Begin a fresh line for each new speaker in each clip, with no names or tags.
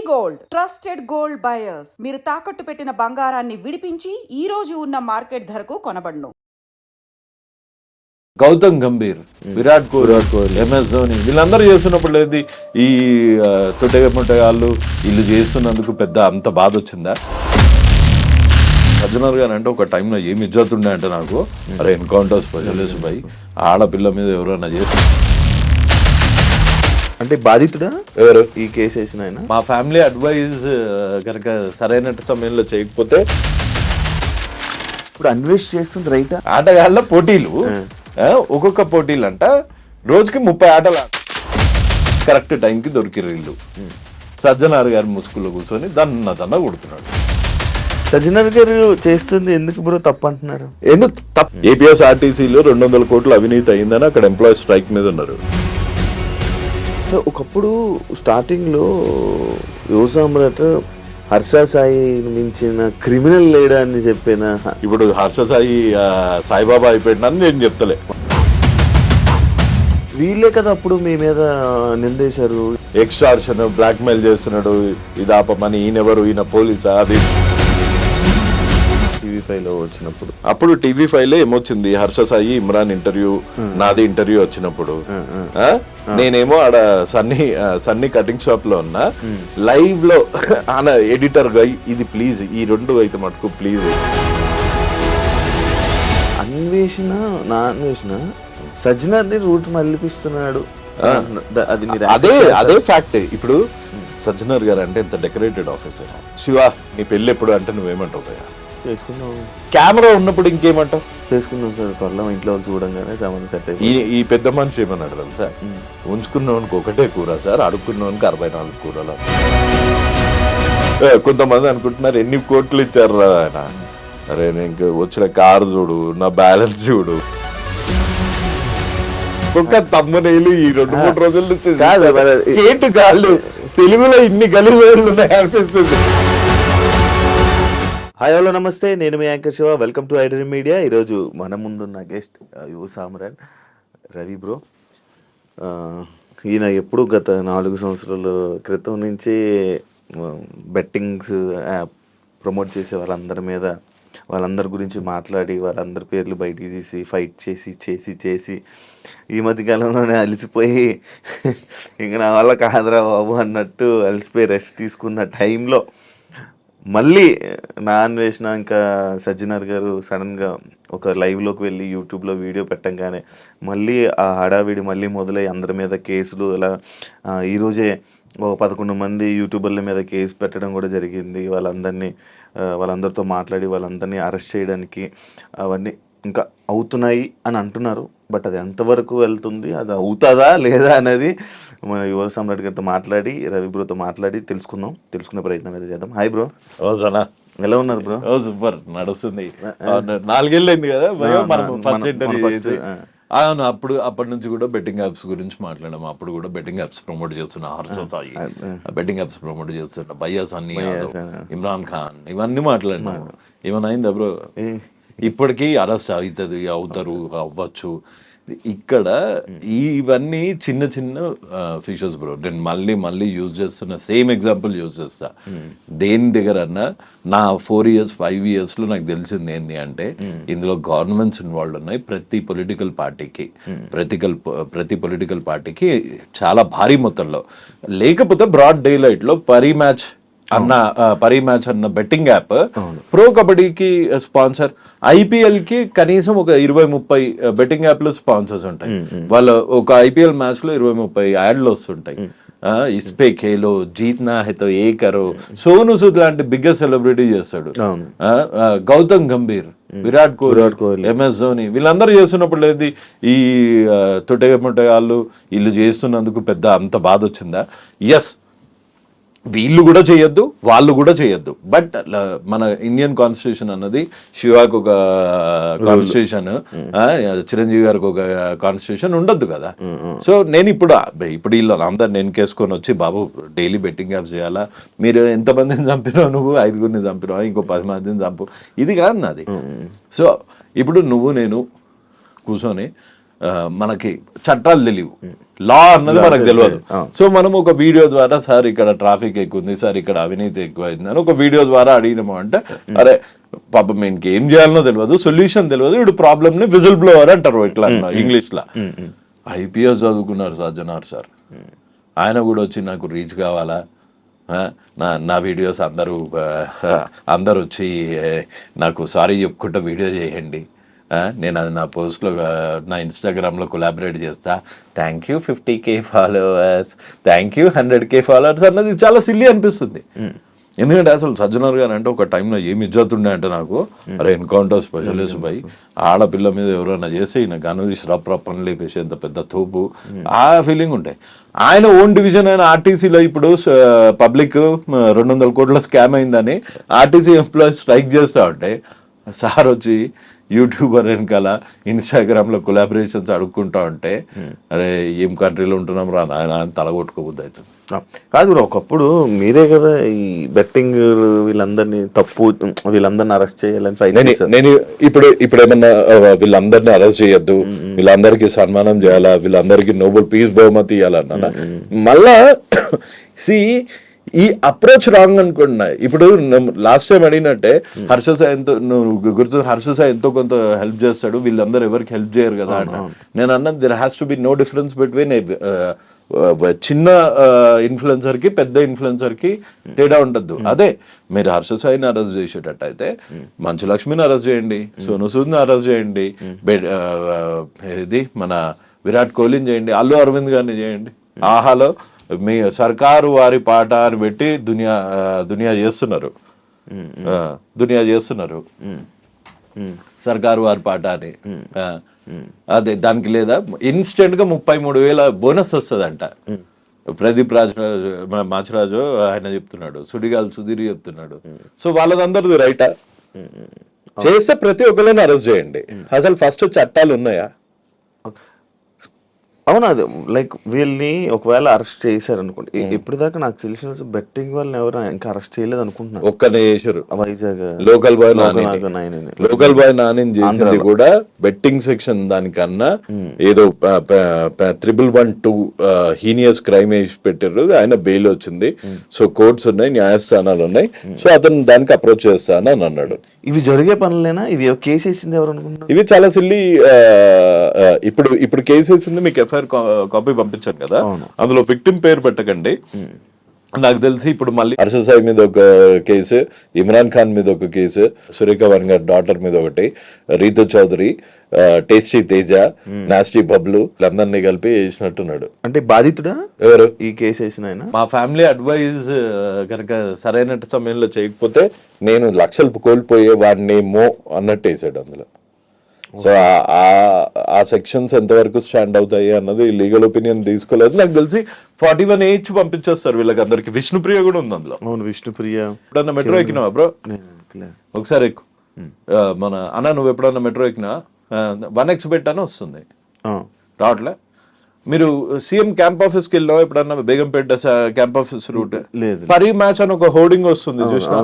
Gold trusted gold buyers మీరు తాకట్టు పెట్టిన బంగారాన్ని విడిపించి ఈ రోజు ఉన్న మార్కెట్ ధరకు కొనబడును.
గౌతమ్ గంభీర్, విరాట్ కోహ్లీ, MS ధోని వీళ్ళందరూ చేస్తున్నప్పుడు లేదు ఈ తొట్టెగాళ్ళు వీళ్ళు చేస్తున్నందుకు పెద్ద అంత బాధ వచ్చిందా? సజ్జనర్ గారు అంటే ఒక టైంలో ఏమి ఇజ్జత్ ఉండే అంటే నాకు అరే ఎన్కౌంటర్స్ ప్రజలేసు భయ్ ఆడపిల్ల మీద ఎవరైనా చేస్తారు
అంటే బాధితుడా
ఎవరు
ఈ కేసు వేసిన ఆయన?
మా ఫ్యామిలీ అడ్వైజ్ కనుక సరైన సమయంలో చేయకపోతే
ఇప్పుడు అన్వేష్ చేస్తుంది రైటా?
ఆటగాళ్ళ పోటీలు ఒక్కొక్క పోటీలు అంట రోజుకి 30 ఆటలు కరెక్ట్ టైంకి దొరికిరు వీళ్ళు. సజ్జనార్ గారి ముసుగులో కూర్చొని దన్న కొడుతున్నాడు.
సజ్జనర్ గారు చేస్తుంది ఎందుకు బ్రో తప్పు అంటున్నారు?
ఎందుకు తప్పు? APSRTCలో 200 కోట్లు అవినీతి అయిందని అక్కడ ఎంప్లాయీస్ స్ట్రైక్ మీద ఉన్నారు.
ఒకప్పుడు స్టార్టింగ్ లో యువసామ్రాట్ హర్ష సాయి మించిన క్రిమినల్ లేడా అని చెప్పిన
ఇప్పుడు హర్ష సాయి సాయిబాబా అయిపోయినాను నేను చెప్తలే.
వీళ్ళే కదా అప్పుడు మీ మీద నిందేశారు,
ఎక్స్టార్షన్, బ్లాక్ మెయిల్ చేస్తున్నాడు, ఇది ఆపమని. ఈయనెవరు, ఈయన పోలీసా? అది
TV5 లో వచ్చినప్పుడు
అప్పుడు TV5 ఏమొచ్చింది, హర్ష సాయి ఇమ్రాన్ ఇంటర్వ్యూ, నాది ఇంటర్వ్యూ వచ్చినప్పుడు నేనేమో ఆడ సన్నీ కటింగ్ షాప్ లో ఉన్నా. లైవ్ లో ఆయన ఎడిటర్ గా ఇది ప్లీజ్ ఈ 2 అయితే మటుకు ప్లీజ్.
అన్వేషణ నా అన్వేషణ సజ్జనర్ని రూట్ మళ్ళిపిస్తున్నాడు.
అదే ఫ్యాక్ట్. ఇప్పుడు సజ్జనర్ గారు అంటే ఎంత డెకరేటెడ్ ఆఫీసర్. శివ నీ పెళ్ళి ఎప్పుడు అంటే నువ్వేమంటావు భయ్యా?
చేసుకున్నాం,
కెమెరా ఉన్నప్పుడు ఇంకేమంటావు?
చేసుకున్నాం సార్. త్వరలో ఇంట్లో వాళ్ళు చూడంగానే సామాన్ సెట్ అయ్యి
ఈ పెద్ద మనిషి ఏమన్నాడు తెలుసా? ఉంచుకున్నవానికి ఒకటే కూర సార్, అడుక్కున్నవానికి 64 కూరలు. కొంతమంది అనుకుంటున్నారు ఎన్ని కోట్లు ఇచ్చారు రా ఆయన. అరే నేను వచ్చిన కారు చూడు, నా బ్యాలెన్స్ చూడు. ఒక్క తమ్మునేలు ఈ 2-3 రోజుల నుంచి ఏంటి కాళ్ళు తెలుగులో ఇన్ని గలీజు ఉన్నాయి అనిపిస్తుంది.
హాయ్ హలో నమస్తే, నేను మీ anchor Shiva. Welcome to iDream media. ఈరోజు మన ముందున్న గెస్ట్ యువ సామ్రాట్ రవి బ్రో. ఈయన ఎప్పుడు గత 4 సంవత్సరాల క్రితం నుంచి బెట్టింగ్స్ యాప్ ప్రమోట్ చేసే వాళ్ళందరి గురించి మాట్లాడి వాళ్ళందరి పేర్లు బయటికి తీసి ఫైట్ చేసి ఈ మధ్యకాలంలోనే అలసిపోయి ఇంక నా వల్ల కాదురా బాబు అన్నట్టు అలసిపోయి రెస్ట్ తీసుకున్న టైంలో మళ్ళీ నా అన్వేషణ ఇంకా సజ్జనర్ గారు సడన్గా ఒక లైవ్లోకి వెళ్ళి యూట్యూబ్లో వీడియో పెట్టంగానే మళ్ళీ ఆ హడావిడి మళ్ళీ మొదలై అందరి మీద కేసులు అలా ఈరోజే 11 మంది యూట్యూబర్ల మీద కేసు పెట్టడం కూడా జరిగింది. వాళ్ళందరితో మాట్లాడి వాళ్ళందరినీ అరెస్ట్ చేయడానికి అవన్నీ ఇంకా అవుతున్నాయి అని అంటున్నారు. బట్ అది ఎంతవరకు వెళ్తుంది, అది అవుతుందా లేదా అనేది మన యువ సామ్రాట్ గారితో మాట్లాడి రవి బ్రోతో మాట్లాడి తెలుసుకునే ప్రయత్నం అయితే చేద్దాం. Hi bro. ఎలా ఉన్నారు బ్రో?
సూపర్ నడుస్తుంది. 4 ఏళ్ళు అయింది కదా ఫస్ట్ ఇంటర్వ్యూ. అవును, అప్పటి నుంచి కూడా బెట్టింగ్ యాప్స్ గురించి మాట్లాడాము. అప్పుడు కూడా బెట్టింగ్ యాప్స్ ప్రమోట్ చేస్తున్న Harsha Sai, betting apps promote చేస్తున్న భయ్యా సన్నీ, ఇమ్రాన్ ఖాన్, ఇవన్నీ మాట్లాడినాము. ఏమైనా అయిందా బ్రో? ఇప్పటికీ అరెస్ట్ అవుతారు అవ్వచ్చు. ఇక్కడ ఇవన్నీ చిన్న ఫీచర్స్ బ్రో. నేను మళ్ళీ యూజ్ చేస్తున్న సేమ్ ఎగ్జాంపుల్ యూజ్ చేస్తా. దేని దగ్గర అన్నా నా 4 years 5 yearsలో నాకు తెలిసింది ఏంటి అంటే ఇందులో గవర్నమెంట్స్ ఇన్వాల్వ్ ఉన్నాయి. ప్రతి పొలిటికల్ పార్టీకి చాలా భారీ మొత్తంలో, లేకపోతే బ్రాడ్ డే లైట్ లో పరీ మ్యాచ్ అన్న బెట్టింగ్ యాప్ ప్రో కబడ్డీకి స్పాన్సర్, IPL కి కనీసం ఒక 20-30 బెట్టింగ్ యాప్లు స్పాన్సర్స్ ఉంటాయి. వాళ్ళ ఒక IPL మ్యాచ్ లో 20-30 యాడ్లు వస్తుంటాయి. ఇస్పే ఖేలో జీత్నా హైతో ఏ కరో, సోను సూద్ లాంటి బిగ్గెస్ట్ సెలబ్రిటీ చేస్తాడు. గౌతమ్ గంభీర్, విరాట్ కోహ్లీ, MS ధోని వీళ్ళందరూ చేస్తున్నప్పుడు లేదు ఈ తొట్టెగాళ్ళు వీళ్ళు చేస్తున్నందుకు పెద్ద అంత బాధ వచ్చిందా? ఎస్, వీళ్ళు కూడా చేయొద్దు, వాళ్ళు కూడా చేయొద్దు. బట్ మన ఇండియన్ కాన్స్టిట్యూషన్ అన్నది, శివాకు ఒక కాన్స్టిట్యూషన్, చిరంజీవి గారికి ఒక కాన్స్టిట్యూషన్ ఉండొద్దు కదా. సో నేను ఇప్పుడు వీళ్ళు అందరు నేను కేసుకొని వచ్చి బాబు డైలీ బెట్టింగ్ యాప్స్ చేయాలా, మీరు ఎంతమందిని చంపినావు, నువ్వు 5గురిని చంపినావు, ఇంకో 10 మందిని చంపు, ఇది కాదు నాది. సో ఇప్పుడు నువ్వు నేను కూర్చొని మనకి చట్టాలు తెలియవు, లా అన్నది మనకు తెలియదు. సో మనం ఒక వీడియో ద్వారా సార్ ఇక్కడ ట్రాఫిక్ ఎక్కువ ఉంది, సార్ ఇక్కడ అవినీతి ఎక్కువ అయింది అని ఒక వీడియో ద్వారా అడిగినాము అంటే అరే పాపం ఇంక ఏం చేయాలనో తెలియదు, సొల్యూషన్ తెలియదు, ఇప్పుడు ప్రాబ్లమ్ ని విజిల్ బ్లోవర్ అంటారు ఇట్లా ఇంగ్లీష్ లా. ఐపీఎస్ చదువుకున్నారు సజ్జనార్ సార్, ఆయన కూడా వచ్చి నాకు రీచ్ కావాలా, నా వీడియోస్ అందరూ వచ్చి నాకు సారీ చెప్పుకుంటూ వీడియో చేయండి, నేను అది నా పోస్ట్లో నా ఇన్స్టాగ్రామ్లో కొలాబరేట్ చేస్తా, thank you 50K followers, thank you 100K followers అన్నది చాలా సిల్లీ అనిపిస్తుంది. ఎందుకంటే అసలు సజ్జనార్ గారు అంటే ఒక టైంలో ఏమి ఇజ్జత్ ఉండే అంటే నాకు, అరే ఎన్కౌంటర్ స్పెషలిస్ట్ పై ఆడపిల్ల మీద ఎవరైనా చేసి ఈయన గనుది రప్ అని లేపేసి ఎంత పెద్ద తోపు ఆ ఫీలింగ్ ఉంటాయి. ఆయన ఓన్ డివిజన్ అయిన ఆర్టీసీలో ఇప్పుడు పబ్లిక్ 200 కోట్ల స్కామ్ అయిందని ఆర్టీసీ ఎంప్లాయీస్ స్ట్రైక్ చేస్తూ ఉంటే సార్ వచ్చి యూట్యూబర్ వెనకాల ఇన్స్టాగ్రామ్లో కొలాబరేషన్స్ అడుక్కుంటా ఉంటే అరే ఏం కంట్రీలో ఉంటున్నాం రా నాయన అని తలగొట్టుకోబుద్ది అవుతుంది.
కాదు బ్రో, ఒకప్పుడు మీరే కదా ఈ బెట్టింగ్ వీళ్ళందరినీ అరెస్ట్ చేయాలని
నేను ఇప్పుడు ఏమన్నా వీళ్ళందరినీ అరెస్ట్ చేయొద్దు, వీళ్ళందరికీ సన్మానం చేయాలా, వీళ్ళందరికీ నోబెల్ పీస్ బహుమతి ఇవ్వాలన్నా మళ్ళా ఈ అప్రోచ్ రాంగ్ అనుకుంటున్నా. ఇప్పుడు లాస్ట్ టైం అడిగినట్టే హర్ష సాయంతో హర్ష సాయి ఎంతో కొంత హెల్ప్ చేస్తాడు, వీళ్ళందరూ ఎవరికి హెల్ప్ చేయరు కదా అన్న. నేను అన్నది there has to be no difference between చిన్న ఇన్ఫ్లుయెన్సర్ కి పెద్ద ఇన్ఫ్లుయెన్సర్ కి తేడా ఉండద్దు. అదే మీరు హర్ష సాయిని అరెస్ట్ చేసేటట్టు అయితే మంచు లక్ష్మిని అరెస్ట్ చేయండి, సోను సూద్ని అరెస్ట్ చేయండి, ఇది మన విరాట్ కోహ్లీని చేయండి, అల్లు అరవింద్ గారిని చేయండి. ఆహాలో మీ సర్కారు వారి పాట అని పెట్టి దునియా చేస్తున్నారు సర్కారు వారి పాట అని. అదే దానికి లేదా ఇన్స్టెంట్ గా 33,000 బోనస్ వస్తుందంట. ప్రదీప్ మాచిరాజు ఆయన చెప్తున్నాడు, సుడిగాల్ సుధీర్ చెప్తున్నాడు. సో వాళ్ళదందరిది రైటా? చేస్తే ప్రతి ఒక్కరిని అరెస్ట్ చేయండి. అసలు ఫస్ట్ చట్టాలు ఉన్నాయా?
అవునా? అది లైక్ వీళ్ళని ఒకవేళ అరెస్ట్ చేశారు అనుకోండి, ఇప్పటిదాకా నాకు తెలిసిన బెట్టింగ్ వాళ్ళని ఎవరు ఇంకా అరెస్ట్ చేయలేదు అనుకుంటున్నాను.
ఒక్కనే చేశారు,
వైజాగ్
లోకల్ బాయ్ నాని చేసింది కూడా బెట్టింగ్ సెక్షన్ దానికన్నా ఏదో 1112 హీనియస్ క్రైమ్ వేసి పెట్టారు, ఆయన బెయిల్ వచ్చింది. సో కోర్ట్స్ ఉన్నాయి, న్యాయస్థానాలు ఉన్నాయి, సో అతను దానికి అప్రోచ్ చేస్తాను అని అన్నాడు.
ఇవి జరిగే పనులేనా? ఇవి కేసు వేసింది ఎవరు అనుకుంటున్నారు?
ఇవి చాలా సిల్లీ. ఇప్పుడు కేసు వేసింది మీకు ఎఫ్ఐఆర్ కాపీ పంపించాను కదా, అందులో విక్టిమ్ పేరు పెట్టకండి. నాకు తెలిసి ఇప్పుడు మళ్ళీ హర్ష సాయి మీద ఒక కేసు, ఇమ్రాన్ ఖాన్ మీద ఒక కేసు, సురేఖ వన్ గారి డాటర్ మీద ఒకటి, రీతు చౌదరి, టేస్టీ తేజ, నాస్టీ బబ్లు అందరినీ కలిపి వేసినట్టున్నాడు.
అంటే బాధితుడా
ఎవరు
ఈ కేసు వేసిన ఆయన? మా
ఫ్యామిలీ అడ్వైజ్ కనుక సరైన సమయంలో చేయకపోతే నేను లక్షలు కోల్పోయే వాడినేమో అన్నట్టు వేసాడు అందులో. సో ఆ సెక్షన్స్ ఎంతవరకు స్టాండ్ అవుతాయి అన్నది లీగల్ ఒపీనియన్ తీసుకోలేదు. నాకు తెలిసి 41H పంపించేస్తారు వీళ్ళకి అందరికి. విష్ణుప్రియ కూడా ఉంది అందులో.
అవును, విష్ణుప్రియ.
ఎప్పుడన్నా మెట్రో ఎక్కినావా బ్రో? ఒకసారి ఎక్కు. మన అన్న నువ్వు ఎప్పుడన్నా మెట్రో ఎక్కినా 1X పెట్టానే వస్తుంది, రావట్లే. మీరు సీఎం క్యాంప్ ఆఫీస్ కి వెళ్ళావా ఎప్పుడన్నా? బేగంపేట క్యాంప్ ఆఫీస్ రూట్ పరి మ్యాచ్ అని ఒక హోర్డింగ్ వస్తుంది చూసినా,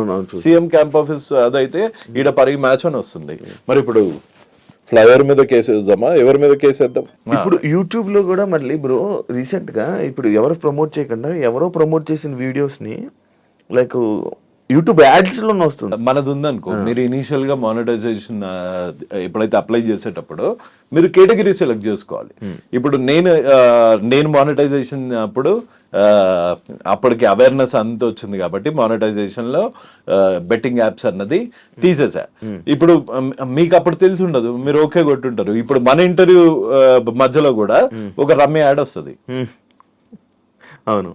సీఎం క్యాంప్ ఆఫీస్ అదైతే ఈడ పరి మ్యాచ్ అని వస్తుంది. మరి ఇప్పుడు ఫ్లైఓవర్ మీద కేసు వేద్దామా, ఎవరి మీద కేసు వేద్దాం?
ఇప్పుడు యూట్యూబ్ లో కూడా మళ్ళీ బ్రో రీసెంట్ గా ఇప్పుడు ఎవరు ప్రమోట్ చేయకుండా ఎవరో ప్రమోట్ చేసిన వీడియోస్ ని లైక్ యూట్యూబ్ యాడ్స్ లో వస్తుంది.
మనది ఉందనుకో, మీరు ఇనీషియల్ గా మానిటైజేషన్ ఎప్పుడైతే అప్లై చేసేటప్పుడు మీరు కేటగిరీ సెలెక్ట్ చేసుకోవాలి. ఇప్పుడు నేను మానిటైజేషన్ అప్పుడు అప్పటికి అవేర్నెస్ అంత వచ్చింది కాబట్టి మానిటైజేషన్ లో బెట్టింగ్ యాప్స్ అన్నది తీసేసా. ఇప్పుడు మీకు అప్పుడు తెలిసి ఉండదు, మీరు ఓకే కొట్టుంటారు. ఇప్పుడు మన ఇంటర్వ్యూ మధ్యలో కూడా ఒక రమ్య యాడ్ వస్తుంది.
అవును,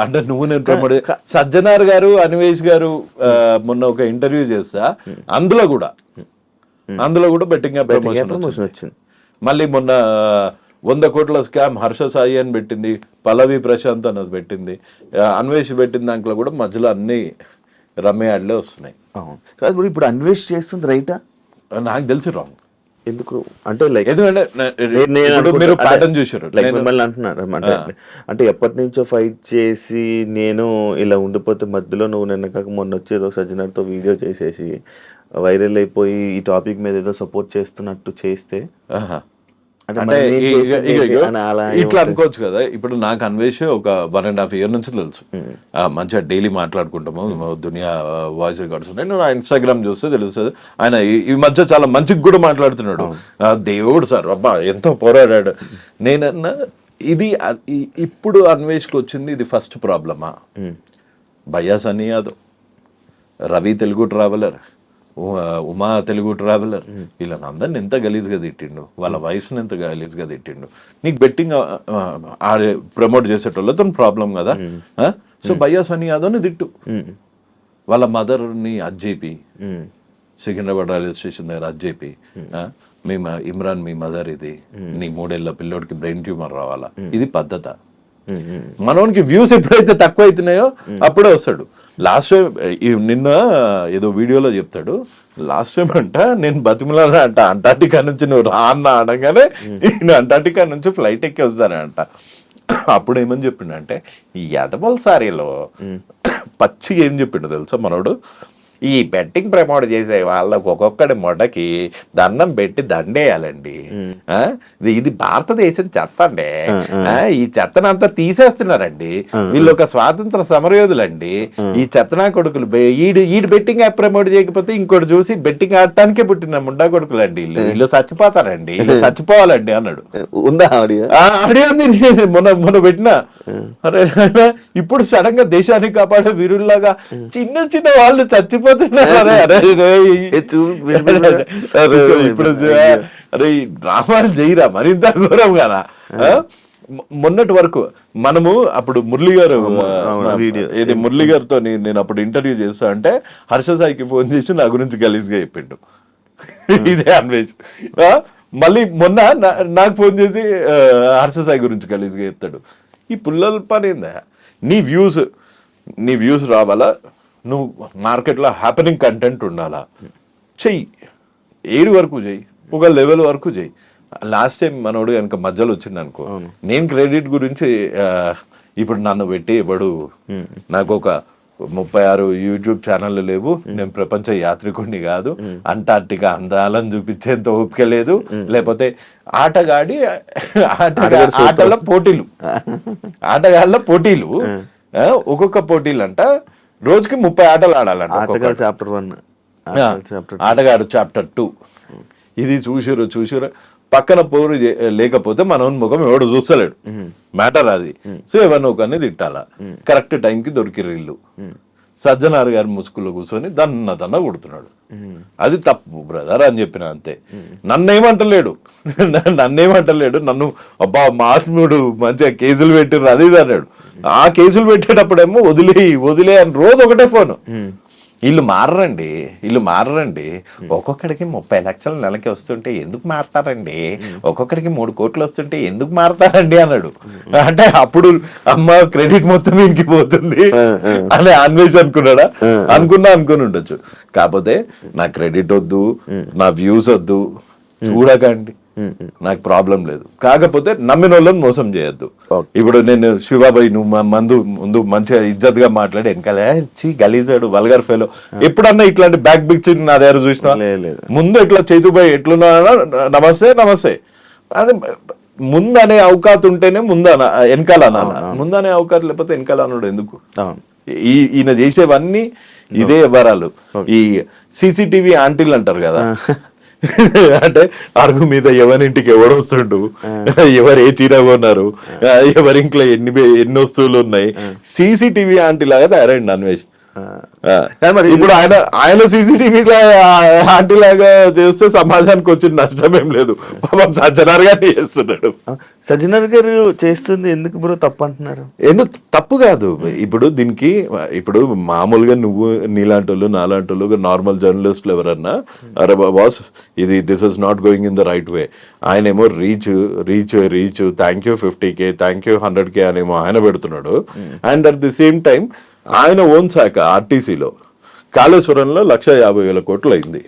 అంటే నువ్వు నేను ప్రమోట్ సజ్జనార్ గారు, అన్వేష్ గారు మొన్న ఒక ఇంటర్వ్యూ చేస్తా, అందులో కూడా బెట్టింగ్ యాప్ ప్రమోషన్ వచ్చింది. మళ్ళీ మొన్న 100 కోట్ల స్కామ్ హర్ష సాయి అని పెట్టింది, పల్లవి ప్రశాంత్ అన్నది పెట్టింది, అన్వేష్ పెట్టిన దాంట్లో కూడా మధ్యలో అన్ని రమ్య యాడ్లే వస్తున్నాయి.
కాదు ఇప్పుడు అన్వేష్ చేస్తుంది రైటా?
నాకు తెలిసి రాంగ్.
ఎందుకు అంటే లైక్
మీరు ప్యాటర్న్ చూసారు
మిమ్మల్ని అంటున్నారు అంటే ఎప్పటి నుంచో ఫైట్ చేసి నేను ఇలా ఉండిపోతే మధ్యలో నువ్వు నిన్న కాక మొన్న వచ్చేదో సజ్జనార్తో వీడియో చేసేసి వైరల్ అయిపోయి ఈ టాపిక్ మీద ఏదో సపోర్ట్ చేస్తున్నట్టు చేస్తే అంటే మరి నేను చేసింది ఏంటి అని అలా
ఇట్లా
ఏమవుతుంది?
అనుకోవచ్చు కదా. ఇప్పుడు నాకు అన్వేష్ ఒక 1.5 year నుంచి తెలుసు. మంచిగా డైలీ మాట్లాడుకుంటాము, దునియా వాయిస్ రికార్డ్స్ ఉన్నాయి. నేను ఇన్స్టాగ్రామ్ చూస్తే తెలుస్తుంది. ఆయన ఈ మధ్య చాలా మంచిగా కూడా మాట్లాడుతున్నాడు. దేవుడు సార్ అబ్బా ఎంతో పోరాడాడు. నేనన్నా ఇది ఇప్పుడు అన్వేష్కి వచ్చింది ఇది ఫస్ట్ ప్రాబ్లమా? భయ్యా సన్నీ యాదవ్, రవి తెలుగు ట్రావెలర్, ఉమా తెలుగు ట్రావెలర్, వీళ్ళని అందరిని ఎంత గలీజ్గా తిట్టిండు, వాళ్ళ వైఫ్ని ఎంత గలీజ్గా తిట్టిండు. నీకు బెట్టింగ్ ప్రమోట్ చేసేటోళ్ళతో ప్రాబ్లం కదా. సో భయ్యా సన్నీ యాదవ్ని తిట్టు, వాళ్ళ మదర్ని అజ్జేపి, సికింద్రాబాద్ రైల్వే స్టేషన్ దగ్గర అజ్జేపి, మీ ఇమ్రాన్ మీ మదర్ ఇది, నీ 3 ఏళ్ల పిల్లోడికి బ్రెయిన్ ట్యూమర్ రావాలా, ఇది పద్ధత? మనోనికి వ్యూస్ ఎప్పుడైతే తక్కువ అవుతున్నాయో అప్పుడే వస్తాడు. లాస్ట్ టైం నిన్న ఏదో వీడియోలో చెప్తాడు, లాస్ట్ టైం అంట నేను బతిమలానా అంట అంటార్టికా నుంచి నువ్వు రా అన్న అనగానే నేను అంటార్టికా నుంచి ఫ్లైట్ ఎక్కి వస్తానంట. అప్పుడు ఏమని చెప్పిండంటే ఈ ఎదవల్ సారీలో పచ్చిగా ఏం చెప్పిండు తెలుసా మనోడు, ఈ బెట్టింగ్ ప్రమోట్ చేసే వాళ్ళకు ఒక్కొక్కడి మొడకి దండం పెట్టి దండేయాలండి. ఇది భారతదేశం చెత్త అండి, ఈ చెత్తనంతా తీసేస్తున్నారండి, వీళ్ళు ఒక స్వాతంత్ర సమరయోధులండి, ఈ చెత్తనా కొడుకులు ఈడు బెట్టింగ్ యాప్ ప్రమోట్ చేయకపోతే ఇంకోటి చూసి బెట్టింగ్ ఆడటానికే పుట్టిన ముండా కొడుకులు అండి, వీళ్ళు చచ్చిపోతారండి, వీళ్ళు చచ్చిపోవాలండి అన్నాడు.
ఉందా ఆడియో?
ఆడియో మొన్న పెట్టినా. అరే ఇప్పుడు సడన్ గా దేశాన్ని కాపాడే వీరుల్లాగా చిన్న చిన్న వాళ్ళు చచ్చిపోతున్నారు. ఇప్పుడు అరే డ్రామాలు చేయరా మరింత ఘోరం కదా. మొన్నటి వరకు మనము అప్పుడు మురళి గారు ఏది మురళి గారితో నేను అప్పుడు ఇంటర్వ్యూ చేస్తా అంటే హర్ష సాయికి ఫోన్ చేసి నా గురించి గలీజ్గా చెప్పిండు. ఇదే అన్వేష్. మళ్ళీ మొన్న నాకు ఫోన్ చేసి హర్ష సాయి గురించి గలీజ్గా చెప్తాడు. ఈ పుల్లల పని ఏందా? నీ వ్యూస్ రావాలా, నువ్వు మార్కెట్లో హ్యాపెనింగ్ కంటెంట్ ఉండాలా, చెయ్యి, 7 వరకు చెయ్యి, ఒక లెవెల్ వరకు చెయ్యి. లాస్ట్ టైం మనోడు కనుక మధ్యలో వచ్చింది అనుకో, నేను క్రెడిట్ గురించి ఇప్పుడు నన్ను పెట్టి ఇవ్వడు, నాకు ఒక 36 యూట్యూబ్ ఛానళ్ళు లేవు, నేను ప్రపంచ యాత్రికుడిని కాదు, అంటార్టికా అందాలను చూపించేంత ఓపిక లేదు, లేకపోతే ఆటల పోటీలు ఒక్కొక్క పోటీలు అంట రోజుకి 30 ఆటలు ఆడాలంట. ఆటగాడు చాప్టర్ 2 ఇది చూసిరు పక్కన పోరు లేకపోతే మన ముఖం ఎవడు చూస్తలేడు, మ్యాటర్ అది. సో ఎవరిని ఒకరిని తిట్టాలా, కరెక్ట్ టైంకి దొరికిరు ఇల్లు. సజ్జనార్ గారి ముసుగులో కూర్చొని దన్న కొడుతున్నాడు. అది తప్పు బ్రదర్ అని చెప్పిన అంతే. నన్నేమంటలేడు, నన్ను అబ్బా మహాత్ముడు మంచిగా కేసులు పెట్టిర్రు అది ఇది అన్నాడు. ఆ కేసులు పెట్టేటప్పుడేమో వదిలే అని రోజు ఒకటే ఫోను. వీళ్ళు మారరండి. ఒక్కొక్కడికి 30 లక్షలు నెలకి వస్తుంటే ఎందుకు మారతారండి, ఒక్కొక్కడికి 3 కోట్లు వస్తుంటే ఎందుకు మారతారండి అన్నాడు. అంటే అప్పుడు అమ్మ క్రెడిట్ మొత్తం ఇంటికి పోతుంది అని అన్వేష్ అనుకుని ఉండొచ్చు. కాకపోతే నా క్రెడిట్ వద్దు, నా వ్యూస్ వద్దు, చూడకండి, నాకు ప్రాబ్లం లేదు. కాకపోతే నమ్మిన వాళ్ళని మోసం చేయొద్దు. ఇప్పుడు నేను శివాబాయి నువ్వు ముందు మంచిగా ఇజ్జత్ గా మాట్లాడి వెనకాల గలీజాడు వల్గర్ ఫెలో ఎప్పుడన్నా ఇట్లాంటి బ్యాక్ పిక్చర్ నా దగ్గర చూసినా ముందు ఇట్లా చైతుబాయి ఎట్లున్నా నమస్తే అది ముందు అనే అవకాశం ఉంటేనే వెనకాల అనాల. ముందు అనే అవకాశం లేకపోతే వెనకాల అన్నాడు ఎందుకు? ఈయన చేసేవన్నీ ఇదే వ్యవహారాలు. ఈ సీసీటీవీ ఆంటీలు అంటారు కదా, అంటే అరుగు మీద ఎవరింటికి ఎవడు వస్తుండు, ఎవరు ఏ చీర కొన్నారు, ఎవరి ఇంట్లో ఎన్ని వస్తువులు ఉన్నాయి, సీసీటీవీ ఆంటీ లాగా తయారైంది అన్వేష్. ఇప్పుడు ఆయన సీసీటీవీ ఆంటీ లాగా చేస్తే సమాజానికి వచ్చిన నష్టం ఏం లేదు. పాపం సజ్జనార్ గారిని చేస్తున్నాడు.
సజ్జనార్ గారు చేస్తుంది ఎందుకు బ్రో తప్పు అంటున్నారు?
ఎందుకు తప్పు కాదు. ఇప్పుడు దీనికి ఇప్పుడు మామూలుగా నువ్వు నీలాంటి వాళ్ళు నాలాంటి వాళ్ళు నార్మల్ జర్నలిస్టులు ఎవరన్నా అరే boss this is not going in the right way, ఆయనేమో reach thank you 50K thank you 100K అనేమో ఆయన పెడుతున్నాడు. And at the same time ఆయన ఓన్ శాఖ ఆర్టీసీలో కాళేశ్వరంలో 150,000 కోట్లు అయింది.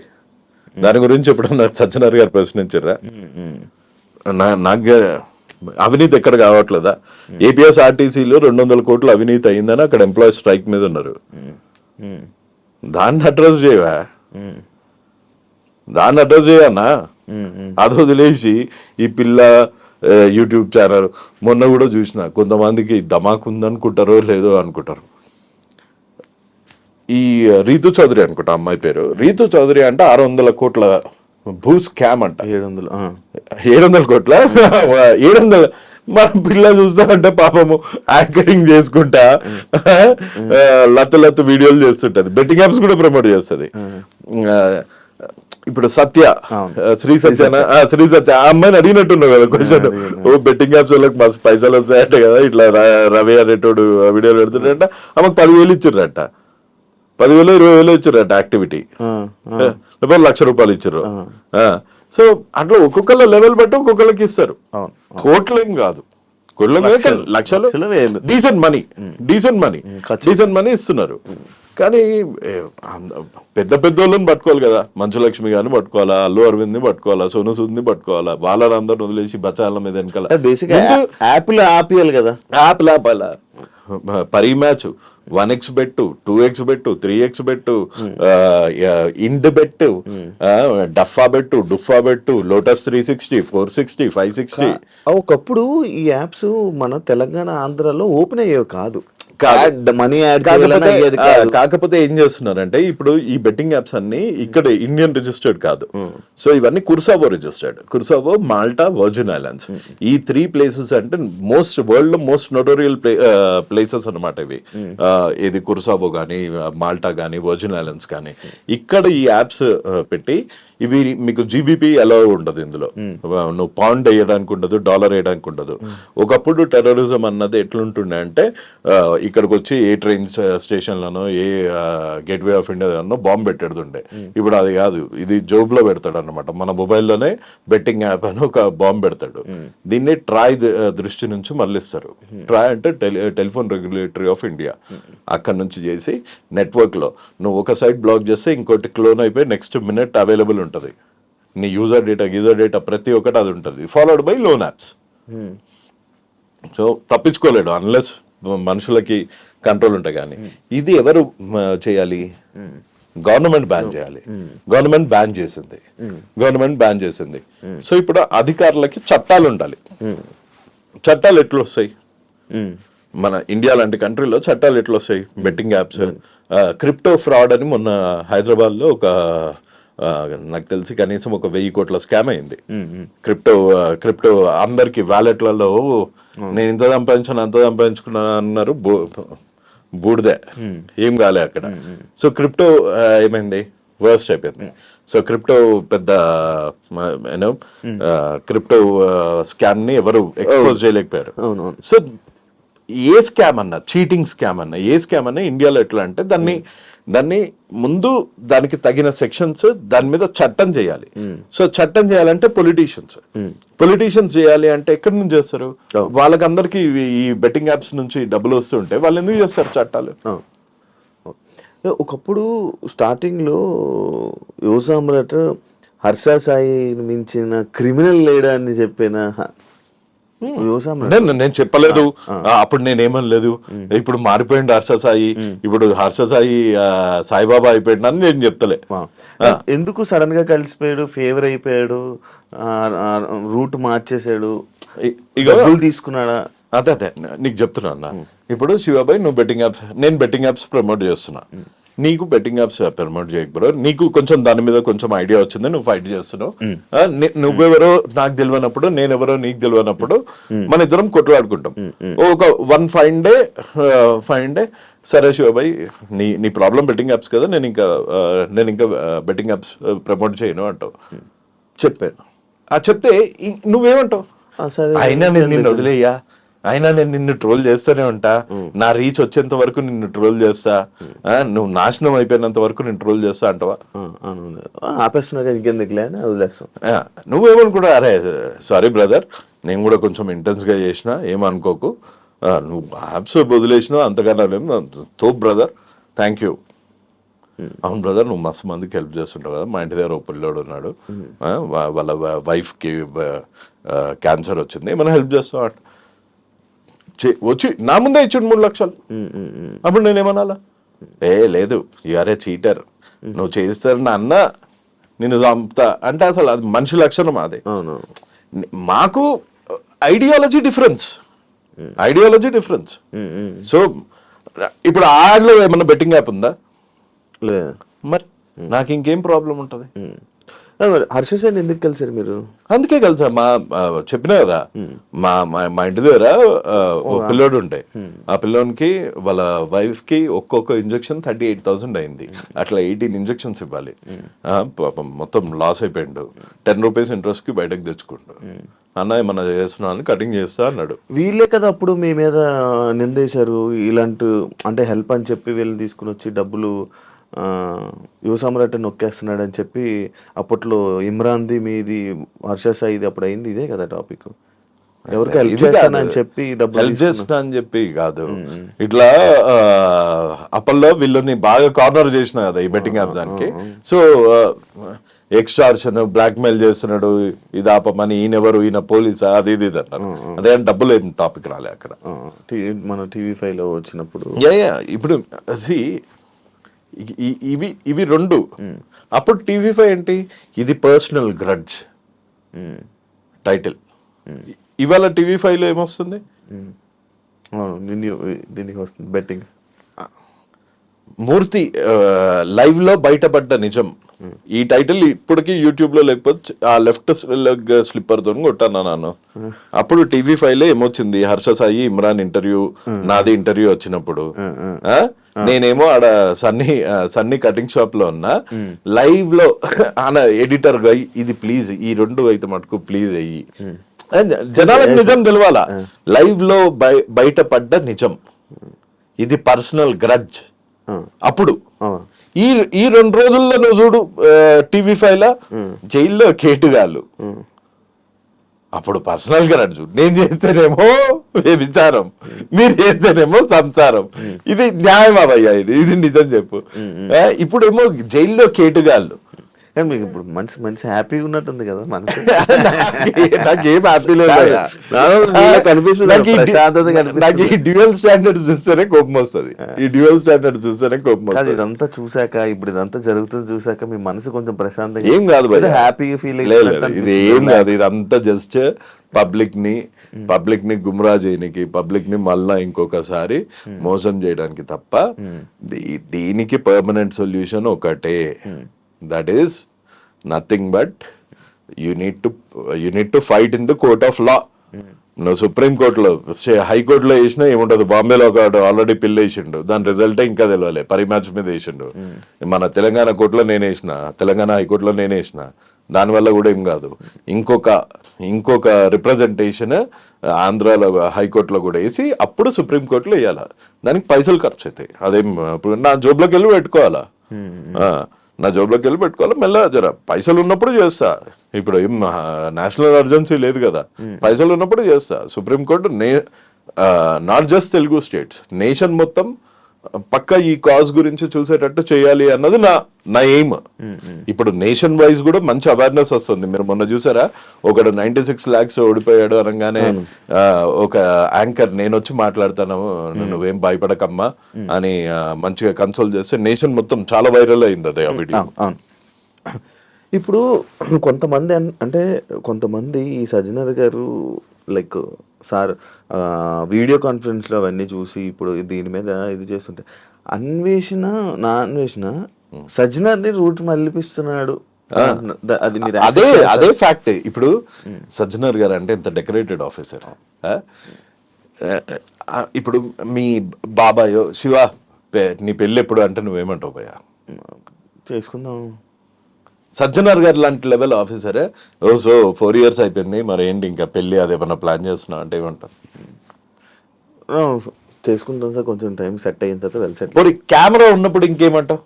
దాని గురించి ఎప్పుడన్నా సజ్జనార్ గారు ప్రశ్నించారా? నాకు అవినీతి ఎక్కడ కావట్లేదా? ఏపీఎస్ ఆర్టీసీలో 200 కోట్లు అవినీతి అయిందని అక్కడ ఎంప్లాయీస్ స్ట్రైక్ మీద ఉన్నారు. దాన్ని అడ్రస్ చేయవా? దాన్ని అడ్రస్ చేయన్నా? అది వదిలేసి ఈ పిల్ల యూట్యూబ్ ఛానల్ మొన్న కూడా చూసిన కొంతమందికి ధమాక్ ఉందనుకుంటారో లేదో అనుకుంటారు. ఈ రీతు చౌదరి అనుకుంటా అమ్మాయి పేరు. రీతు చౌదరి అంటే 600 కోట్ల భూ స్కామ్ అంట. 700 కోట్ల 700 మన పిల్ల చూస్తా అంటే పాపము యాంకరింగ్ చేసుకుంటా లత్తు వీడియోలు చేస్తుంటది. బెట్టింగ్ యాప్స్ కూడా ప్రమోట్ చేస్తుంది. ఇప్పుడు సత్య శ్రీ సత్య ఆ అమ్మాయిని అడిగినట్టున్నావు కదా క్వశ్చన్. ఓ బెట్టింగ్ యాప్స్ వాళ్ళకి మస్తు పైసలు వస్తాయంట కదా, ఇట్లా రవి అనేటోడు వీడియోలు పెడుతుంట. ఆమెకు 10,000 ఇచ్చిర్రట, 10,000 20,000 ఇచ్చారట యాక్టివిటీ, లేకపోతే ₹1,00,000 ఇచ్చారు. సో అట్లా ఒక్కొక్కళ్ళ లెవెల్ బట్టి ఒక్కొక్కళ్ళకి ఇస్తారు. కోట్లేం కాదు, లక్షలు, డీసెంట్ మనీ ఇస్తున్నారు. కానీ పెద్ద వాళ్ళని పట్టుకోవాలి కదా, మంచులక్ష్మి గారిని పట్టుకోవాలా, అల్లు అరవింద్ ని పట్టుకోవాలా, సోను సూద్ ని పట్టుకోవాలా, వాళ్ళందరూ వదిలేసి బచాల మీద వెనకాల యాప్ ఆపాలా. Parimatch 1x bet, 2x bet, 3x bet, ఇండ్ bet, Dafabet, Dafabet, lotus 360, 460, 560.
ఒకప్పుడు ఈ యాప్స్ మన తెలంగాణ ఆంధ్రాలో ఓపెన్ అయ్యేవి కాదు.
కాకపోతే ఏం చేస్తున్నారంటే ఇప్పుడు ఈ బెట్టింగ్ యాప్స్ అన్ని ఇక్కడ ఇండియన్ రిజిస్టర్డ్ కాదు. సో ఇవన్నీ కుర్సావో రిజిస్టర్డ్, కుర్సావో, మాల్టా, వర్జిన్ ఐలాండ్స్. ఈ 3 ప్లేసెస్ అంటే వరల్డ్ లో మోస్ట్ నోటోరియల్ ప్లేసెస్ అనమాట ఇవి. ఇది కుర్సావో కానీ, మాల్టా కానీ, వర్జిన్ ఐలాండ్స్ కానీ. ఇక్కడ ఈ యాప్స్ పెట్టి ఇవి మీకు జీబీపీ ఎలా ఉండదు ఇందులో. నువ్వు పౌండ్ వేయడానికి ఉండదు, డాలర్ వేయడానికి ఉండదు. ఒకప్పుడు టెర్రరిజం అన్నది ఎట్లుంటుండే అంటే ఇక్కడికి వచ్చి ఏ ట్రైన్ స్టేషన్లను, ఏ గేట్వే ఆఫ్ ఇండియాలో బాంబు పెట్టేడుతుండే. ఇప్పుడు అది కాదు, ఇది జోబ్ లో పెడతాడు అనమాట. మన మొబైల్లోనే బెట్టింగ్ యాప్ అని ఒక బాంబు పెడతాడు. దీన్ని ట్రాయ్ దృష్టి నుంచి మళ్ళిస్తారు. ట్రాయ్ అంటే టెలిఫోన్ రెగ్యులేటరీ ఆఫ్ ఇండియా. అక్కడ నుంచి చేసి నెట్వర్క్ లో నువ్వు ఒక సైట్ బ్లాక్ చేస్తే ఇంకోటి క్లోన్ అయిపోయి నెక్స్ట్ మినిట్ అవైలబుల్ ఉంటుంది. నీ యూజర్ డేటా ప్రతి ఒక్కటి అది ఉంటుంది. Followed by loan apps. So తప్పించుకోలేడు అన్లెస్ మనుషులకి కంట్రోల్ ఉంటాయి. కానీ ఇది ఎవరు చేయాలి? గవర్నమెంట్ బ్యాన్ చేయాలి. గవర్నమెంట్ బ్యాన్ చేసింది. సో ఇప్పుడు అధికారులకి చట్టాలు ఉండాలి. చట్టాలు ఎట్లా వస్తాయి? మన ఇండియా లాంటి కంట్రీలో చట్టాలు ఎట్లా వస్తాయి? బెట్టింగ్ యాప్స్, క్రిప్టో ఫ్రాడ్ అని మొన్న హైదరాబాద్ లో ఒక నాకు తెలిసి కనీసం 1,000 కోట్ల స్కామ్ అయింది. క్రిప్టో అందరికి వ్యాలెట్లలో నేను ఇంత సంపాదించాను అంత సంపాదించుకున్నాను అన్నారు. బూడిదే, ఏం కాలే అక్కడ. సో క్రిప్టో ఏమైంది? వర్స్ట్ అయిపోయింది. సో క్రిప్టో పెద్ద క్రిప్టో స్కామ్ ని ఎవరు ఎక్స్పోజ్ చేయలేకపోయారు. సో ఏ స్కామ్ అన్నా, చీటింగ్ స్కామ్ అన్నా, ఏ స్కామ్ అన్నా ఇండియాలో ఎట్లా అంటే దాన్ని ముందు దానికి తగిన సెక్షన్స్, దాని మీద చట్టం చేయాలి. సో చట్టం చేయాలంటే పొలిటీషియన్స్ చేయాలి. అంటే ఎక్కడి నుంచి చేస్తారు? వాళ్ళకందరికి ఈ బెట్టింగ్ యాప్స్ నుంచి డబ్బులు వస్తుంటే వాళ్ళు ఎందుకు చేస్తారు చట్టాలు?
ఒకప్పుడు స్టార్టింగ్ లో యువసామ్రాట్ హర్ష సాయి మించిన క్రిమినల్ లేడని చెప్పిన
నేను చెప్పలేదు అప్పుడు, నేనేమనలేదు. ఇప్పుడు మారిపోయింది హర్ష సాయి, ఇప్పుడు హర్ష సాయి సాయిబాబా అయిపోయాడు అని నేను చెప్తలే.
ఎందుకు సడన్ గా కలిసిపోయాడు, ఫేవర్ అయిపోయాడు, రూట్ మార్చేసాడు, డబ్బులు తీసుకున్నాడా?
అదే నీకు చెప్తున్నా అన్న. ఇప్పుడు శివాబాయ్ నువ్వు నేను బెట్టింగ్ యాప్స్ ప్రమోట్ చేస్తున్నా. నీకు బెట్టింగ్ యాప్స్ ప్రమోట్ చేయకు బ్రో. నీకు కొంచెం దాని మీద కొంచెం ఐడియా వచ్చింది, నువ్వు ఫైట్ చేస్తున్నావు. నువ్వెవరో నాకు తెలియనప్పుడు, నేనెవరో నీకు తెలియనప్పుడు మన ఇద్దరం కొట్లాడుకుంటాం. ఒక ఫైన్ డే సరే శివబాయ్ నీ ప్రాబ్లం బెట్టింగ్ యాప్స్ కదా, నేను ఇంకా బెట్టింగ్ యాప్స్ ప్రమోట్ చేయను అంటావు. చెప్పాను. చెప్తే నువ్వేమంటావు? అయినా నేను నిన్ను వదిలేయ్యా, అయినా నేను నిన్ను ట్రోల్ చేస్తూనే ఉంటా, నా రీచ్ వచ్చేంత వరకు నిన్ను ట్రోల్ చేస్తా, నువ్వు నాశనం అయిపోయినంత వరకు నేను ట్రోల్ చేస్తా అంటావా? నువ్వేమనుకుంటా, అరే సారీ బ్రదర్, నేను కూడా కొంచెం ఇంటెన్స్ గా చేసిన, ఏమనుకోకు, నువ్వు యాప్స్ వదిలేసినావు అంతకన్నా తోపు బ్రదర్, థ్యాంక్ యూ. అవును బ్రదర్, నువ్వు మస్తు మందికి హెల్ప్ చేస్తుంటావు కదా. మా ఇంటి దగ్గర ఓ పిల్లోడు ఉన్నాడు, వాళ్ళ వైఫ్కి క్యాన్సర్ వచ్చింది, ఏమైనా హెల్ప్ చేస్తావు అంట. వచ్చి నా ముందే ఇచ్చాడు 3 లక్షలు. అప్పుడు నేనేమనాలా? లేదు యూఆర్ ఏ చీటర్, నువ్వు చేస్తారని అన్న నేను చంపుతా అంటే అసలు అది మనిషి లక్షణం అదే.
అవును.
మాకు ఐడియాలజీ డిఫరెన్స్. సో ఇప్పుడు ఆడలో ఏమన్నా బెట్టింగ్ యాప్ ఉందా?
లేదు.
మరి నాకు ఇంకేం ప్రాబ్లం ఉంటుంది?
హర్ష సార్ ఎందుకు కలిసారు మీరు?
అందుకే కలిసా. చెప్పినా కదా, మా ఇంటి దగ్గర ఓ పిల్లోడు ఉండే. ఆ పిల్లోనికి వాళ్ళ వైఫ్ కి ఒక్కొక్క ఇంజెక్షన్ 38,000 అయింది. అట్లా 18 ఇంజెక్షన్స్ ఇవ్వాలి. పాపం మొత్తం లాస్ అయిపోయిండు. 10 రూపీస్ ఇంట్రెస్ట్ కి బయటకు తెచ్చుకుంటు. అన్న ఏమన్నా చేస్తున్నాను, కటింగ్ చేస్తా అన్నాడు.
వీళ్ళే కదా అప్పుడు మీ మీద నిందేశారు ఇలాంటి, అంటే హెల్ప్ అని చెప్పి వీళ్ళని తీసుకుని వచ్చి డబ్బులు యువ సమ్రాట్ నొక్కేస్తున్నాడు అని చెప్పి అప్పట్లో ఇమ్రాన్ది మీది హర్ష సాయిది అప్పుడు అయింది. ఇదే కదా టాపిక్. ఎవరికి హెల్ప్ చేస్తానని చెప్పి డబ్బులు
హెల్ప్ చేస్తా అని చెప్పి కాదు, ఇట్లా అప్పట్లో వీళ్ళని బాగా కార్నర్ చేసిన కదా ఈ బెట్టింగ్ యాప్స్ దానికి. సో ఎక్స్టార్షన్, బ్లాక్ మెయిల్ చేస్తున్నాడు, ఇది ఆపమని, ఈయనెవరు, ఈయన పోలీసా, అది ఇది అన్నారు. అదే డబ్బులు ఏం టాపిక్ రాలే అక్కడ.
మన TV5 లో వచ్చినప్పుడు
ఇప్పుడు ఇవి రెండు. అప్పుడు TV5 ఏంటి, ఇది పర్సనల్ గ్రడ్జ్ టైటిల్. ఇవాళ TV5 లో ఏమొస్తుంది?
దీనికి వస్తుంది బెట్టింగ్.
మూర్తి లైవ్ లో బయటపడ్డ నిజం. ఈ టైటిల్ ఇప్పటికీ యూట్యూబ్ లో, లేకపోతే ఆ లెఫ్ట్ లెగ్ స్లిప్పర్ తో కొట్టాను నాను. అప్పుడు TV5 లో ఏమొచ్చింది, హర్ష సాయి ఇమ్రాన్ ఇంటర్వ్యూ, నాది ఇంటర్వ్యూ వచ్చినప్పుడు నేనేమో ఆడ సన్నీ కటింగ్ షాప్ లో ఉన్నా. లైవ్ లో ఆయన ఎడిటర్ గా ఇది ప్లీజ్ ఈ రెండు అయితే మటుకు ప్లీజ్ అయ్యి జనాలకు నిజం తెలవాలా. లైవ్ లో బయటపడ్డ నిజం, ఇది పర్సనల్ గ్రడ్జ్. అప్పుడు ఈ 2 రోజుల్లో నువ్వు చూడు TV5 లో జైల్లో కేటుగాళ్ళు. అప్పుడు పర్సనల్ గ్రడ్జ్, నేను చేస్తేనేమో విచారం, మీరు చేస్తేనేమో సంసారం. ఇది న్యాయం అవయ్యా, ఇది నిజం చెప్పు. ఇప్పుడేమో జైల్లో కేటుగాళ్ళు.
కానీ మీకు ఇప్పుడు మంచి హ్యాపీగా ఉన్నట్టుంది కదా మనసు.
నాకేం హ్యాపీ లేదు, నాకు ఈ డ్యూయల్ స్టాండర్డ్స్ చూస్తేనే కోపం వస్తుంది.
ఇదంతా చూసాక, ఇప్పుడు ఇదంతా జరుగుతుంది చూసాక మీ మనసు కొంచెం ప్రశాంతంగా
ఏం కాదు,
హ్యాపీగా ఫీల్
ఇది ఏం కాదు. ఇదంతా జస్ట్ పబ్లిక్ ని గుమ్రా చేయడానికి, పబ్లిక్ ని మళ్ళా ఇంకొకసారి మోసం చేయడానికి తప్ప దీనికి పర్మనెంట్ సొల్యూషన్ ఒకటే. That is nothing but you need to fight in the court of law. నువ్వు సుప్రీం కోర్టులో, హైకోర్టులో వేసినా ఏముంటది, బాంబేలో ఒక ఆల్రెడీ పిల్ల వేసిండు, దాని రిజల్టే ఇంకా తెలియలే, పరిమ్యాచ్ మీద వేసిండు. మన తెలంగాణ కోర్టులో నేను వేసిన, తెలంగాణ హైకోర్టులో నేను వేసిన, దానివల్ల కూడా ఏం కాదు. ఇంకొక రిప్రజెంటేషన్ ఆంధ్రాలో హైకోర్టులో కూడా వేసి అప్పుడు సుప్రీంకోర్టులో వేయాలి. దానికి పైసలు ఖర్చు అవుతాయి. అదేం ఇప్పుడు నా జోబులోకి వెళ్ళి పెట్టుకోవాలా, మెల్లగా జర పైసలు ఉన్నప్పుడు చేస్తా. ఇప్పుడు ఏం నేషనల్ అర్జెన్సీ లేదు కదా, పైసలు ఉన్నప్పుడు చేస్తా. Supreme court not just Telugu states, nation మొత్తం పక్క ఈ కాజ్ గురించి చూసేటట్టు చేయాలి అన్నది నా ఎయిమ్. ఇప్పుడు నేషన్ వైజ్ కూడా మంచి అవేర్నెస్ వస్తుంది. మీరు మొన్న చూసారా, ఒకడు 96 lakhs ఓడిపోయాడు అనగానే ఒక యాంకర్ నేను వచ్చి మాట్లాడతాను, నువ్వేం భయపడకమ్మా అని మంచిగా కన్సోల్ చేస్తే నేషన్ మొత్తం చాలా వైరల్ అయింది అదే ఆ వీడియో.
ఇప్పుడు కొంతమంది ఈ సజ్జనర్ గారు లైక్ సార్ వీడియో కాన్ఫరెన్స్లో అవన్నీ చూసి ఇప్పుడు దీని మీద ఇది చేస్తుంటే అన్వేషణ సజ్జనర్ని రూట్ మళ్ళిపిస్తున్నాడు.
అదే ఫ్యాక్ట్. ఇప్పుడు సజ్జనర్ గారు అంటే ఎంత డెకరేటెడ్ ఆఫీసర్. ఇప్పుడు మీ బాబాయో శివ నీ పెళ్ళి ఎప్పుడు అంటే నువ్వేమంటావు భయ్యా?
చేసుకుందాం.
సజ్జనర్ గారు లాంటి లెవెల్ ఆఫీసరే. సో 4 years అయిపోయింది, మరి ఏంటి ఇంకా పెళ్లి అదేమన్నా ప్లాన్ చేస్తున్నావు అంటే ఏమంటారు?
చేసుకుంటాం సార్, కొంచెం టైం సెట్ అయిన తర్వాత వెల్ సెట్.
మరి కెమెరా ఉన్నప్పుడు ఇంకేమంటావు?